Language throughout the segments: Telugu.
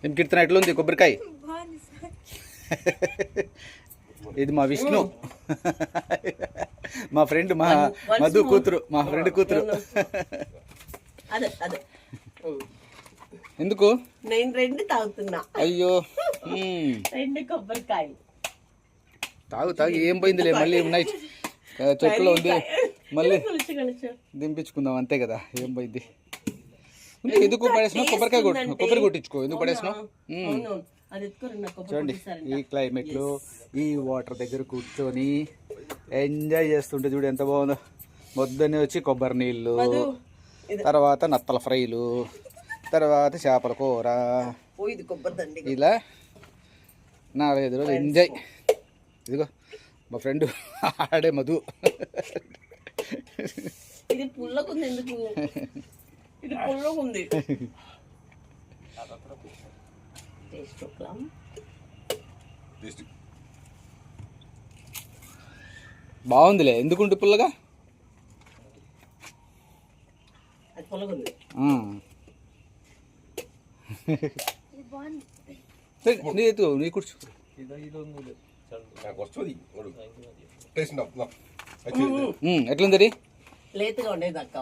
ఏం కీర్తన ఎట్లుంది కొబ్బరికాయ? ఇది మా విష్ణు, మా ఫ్రెండ్, మా మధు కూతురు, మా ఫ్రెండ్ కూతురు. ఎందుకు నేను 2 తాగుతున్నా? అయ్యో 2 కొబ్బరికాయలు తాగు ఏం పోయిందిలే, మళ్ళీ ఉన్నాయి చెట్టులో ఉంది, మళ్ళీ దింపించుకుందాం అంతే కదా, ఏం పోయింది. ఎందుకు పడేసినావు? కొబ్బరి కొట్టించుకో, ఎందుకు పడేసినావు? చూడండి ఈ క్లైమేట్లో ఈ వాటర్ దగ్గర కూర్చొని ఎంజాయ్ చేస్తుంటే చూడు ఎంత బాగుందో. పొద్దున్నే వచ్చి కొబ్బరి నీళ్ళు, తర్వాత నత్తల ఫ్రైలు, తర్వాత చేపల కూర, ఇలా 4-5 రోజులు ఎంజాయ్. ఇదిగో మా ఫ్రెండ్ ఆడే మధు. ఇది పుల్లకుంది, ఎందుకు ఇది పుల్లకుంది? బాగుందిలే, ఎందుకుంటే పుల్లగా? అది పుల్లకుంది. నీ కూర్చో. ఎట్లుంది? లేతగా ఉండేది అక్క.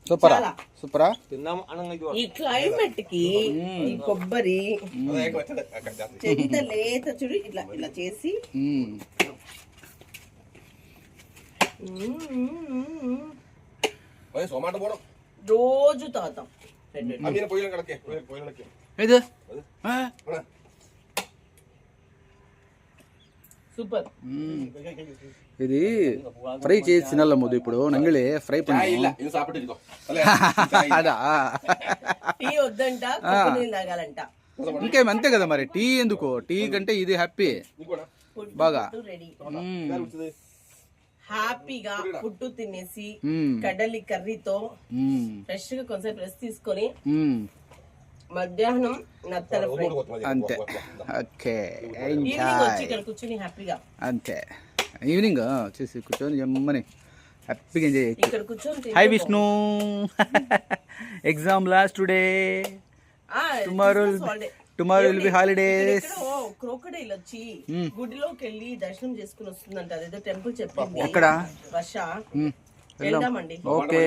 సూపరా? సూపరా. ఈ క్లైమేట్ కి ఈ కొబ్బరి ఎంత లేత చూడు, ఇట్లా ఇట్లా చేసి రోజు తాగుతాం. సూపర్. ఇది ఫ్రై చేసి తినాల ముందు. ఇప్పుడు నంగిలి ఫ్రై అదా టీ వద్దంట, తాగాలంట. ఇంకేం అంతే కదా మరి. టీ ఎందుకు? టీ కంటే ఇది హ్యాపీ బాగా. హ్యాపీగా పుట్టు తినేసి కడలి కర్రీతో ఫ్రెష్ గా కొంచెం రెస్ట్ తీసుకొని మధ్యాహ్నం నత్తల ఫ్రై అంతే. ఓకే, ఇక్కడ కూర్చొని హ్యాపీగా అంతే. ఈవినింగ్ వచ్చేసి కూర్చొని జమ్మని హ్యాపీగా ఎంజాయ్ చేయొచ్చు. ఇక్కడ కూర్చొని. Hi Vishnu, exam last day, tomorrow will be holidays. Crocodile వచ్చి గుడిలోకి వెళ్ళి దర్శనం చేసుకుని వస్తుందంట, అదేదో టెంపుల్ చెప్పింది. ఎక్కడ? వర్ష వెళ్దామండి. ఓకే.